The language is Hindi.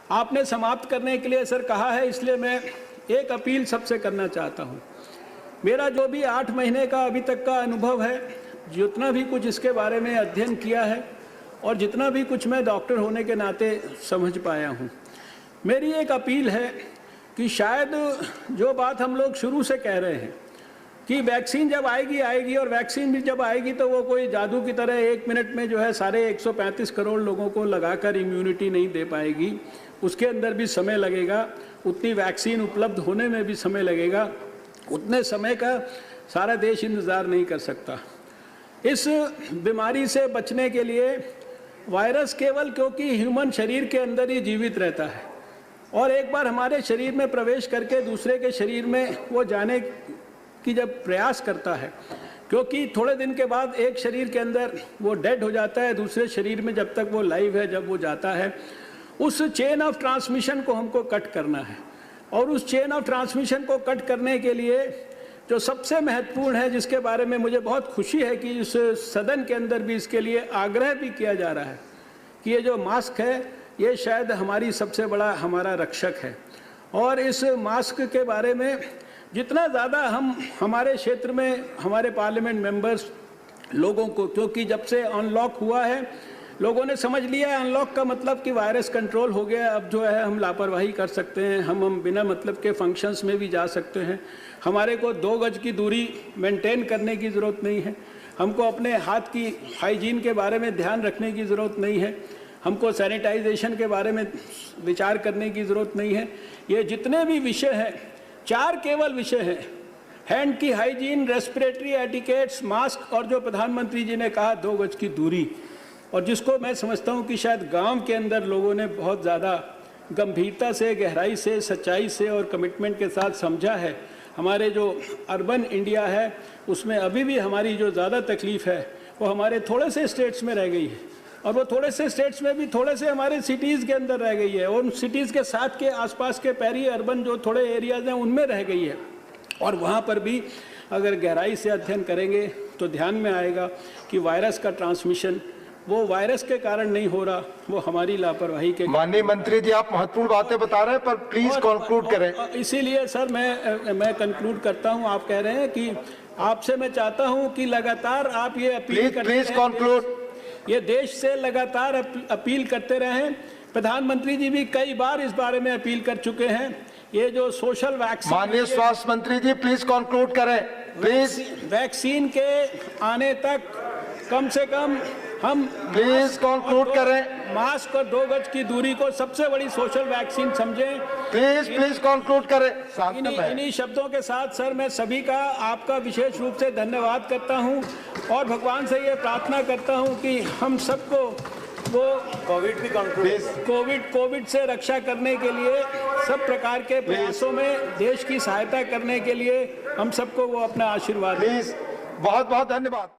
आपने समाप्त करने के लिए सर कहा है, इसलिए मैं एक अपील सबसे करना चाहता हूँ। मेरा जो भी 8 महीने का अभी तक का अनुभव है, जितना भी कुछ इसके बारे में अध्ययन किया है और जितना भी कुछ मैं डॉक्टर होने के नाते समझ पाया हूँ, मेरी एक अपील है कि शायद जो बात हम लोग शुरू से कह रहे हैं कि वैक्सीन जब आएगी और वैक्सीन भी जब आएगी तो वो कोई जादू की तरह 1 मिनट में जो है सारे 135 करोड़ लोगों को लगाकर इम्यूनिटी नहीं दे पाएगी। उसके अंदर भी समय लगेगा, उतनी वैक्सीन उपलब्ध होने में भी समय लगेगा, उतने समय का सारा देश इंतज़ार नहीं कर सकता। इस बीमारी से बचने के लिए वायरस केवल क्योंकि ह्यूमन शरीर के अंदर ही जीवित रहता है और एक बार हमारे शरीर में प्रवेश करके दूसरे के शरीर में वो जाने की जब प्रयास करता है, क्योंकि थोड़े दिन के बाद एक शरीर के अंदर वो डेड हो जाता है, दूसरे शरीर में जब तक वो लाइव है, जब वो जाता है, उस चेन ऑफ ट्रांसमिशन को हमको कट करना है। और उस चेन ऑफ ट्रांसमिशन को कट करने के लिए जो सबसे महत्वपूर्ण है, जिसके बारे में मुझे बहुत खुशी है कि इस सदन के अंदर भी इसके लिए आग्रह भी किया जा रहा है कि ये जो मास्क है ये शायद हमारी सबसे बड़ा हमारा रक्षक है। और इस मास्क के बारे में जितना ज़्यादा हम हमारे क्षेत्र में हमारे पार्लियामेंट मेंबर्स लोगों को, क्योंकि जब से अनलॉक हुआ है लोगों ने समझ लिया है अनलॉक का मतलब कि वायरस कंट्रोल हो गया, अब जो है हम लापरवाही कर सकते हैं, हम बिना मतलब के फंक्शंस में भी जा सकते हैं, हमारे को 2 गज की दूरी मेंटेन करने की ज़रूरत नहीं है, हमको अपने हाथ की हाइजीन के बारे में ध्यान रखने की ज़रूरत नहीं है, हमको सैनिटाइजेशन के बारे में विचार करने की ज़रूरत नहीं है। ये जितने भी विषय हैं, 4 केवल विषय हैं, हैंड की हाइजीन, रेस्पिरेटरी एटिकेट्स, मास्क और जो प्रधानमंत्री जी ने कहा 2 गज की दूरी, और जिसको मैं समझता हूँ कि शायद गांव के अंदर लोगों ने बहुत ज़्यादा गंभीरता से, गहराई से, सच्चाई से और कमिटमेंट के साथ समझा है। हमारे जो अर्बन इंडिया है उसमें अभी भी हमारी जो ज़्यादा तकलीफ़ है वो हमारे थोड़े से स्टेट्स में रह गई है, और वो थोड़े से स्टेट्स में भी थोड़े से हमारे सिटीज़ के अंदर रह गई है, और उन सिटीज़ के साथ के आसपास के पेरी अर्बन जो थोड़े एरियाज़ हैं उनमें रह गई है। और वहाँ पर भी अगर गहराई से अध्ययन करेंगे तो ध्यान में आएगा कि वायरस का ट्रांसमिशन वो वायरस के कारण नहीं हो रहा, वो हमारी लापरवाही के। माननीय मंत्री जी, आप महत्वपूर्ण बातें बता रहे हैं पर प्लीज कंक्लूड करें। इसीलिए सर मैं कंक्लूड करता हूं। आप कह रहे हैं कि आपसे मैं चाहता हूं कि लगातार आप ये अपील करते रहें, प्लीज कंक्लूड। ये देश से लगातार अपील करते रहें। प्रधानमंत्री जी भी कई बार इस बारे में अपील कर चुके हैं। ये जो सोशल वैक्सीन, माननीय स्वास्थ्य मंत्री जी प्लीज कंक्लूड करें प्लीज। वैक्सीन के आने तक कम से कम हम प्लीज कंक्लूड करें। मास्क और 2 गज की दूरी को सबसे बड़ी सोशल वैक्सीन समझें। प्लीज कंक्लूड करें। इन्हीं शब्दों के साथ सर मैं सभी का, आपका विशेष रूप से धन्यवाद करता हूं और भगवान से ये प्रार्थना करता हूं कि हम सबको वो कोविड से रक्षा करने के लिए सब प्रकार के प्रयासों में देश की सहायता करने के लिए हम सबको वो अपना आशीर्वाद। प्लीज, बहुत बहुत धन्यवाद।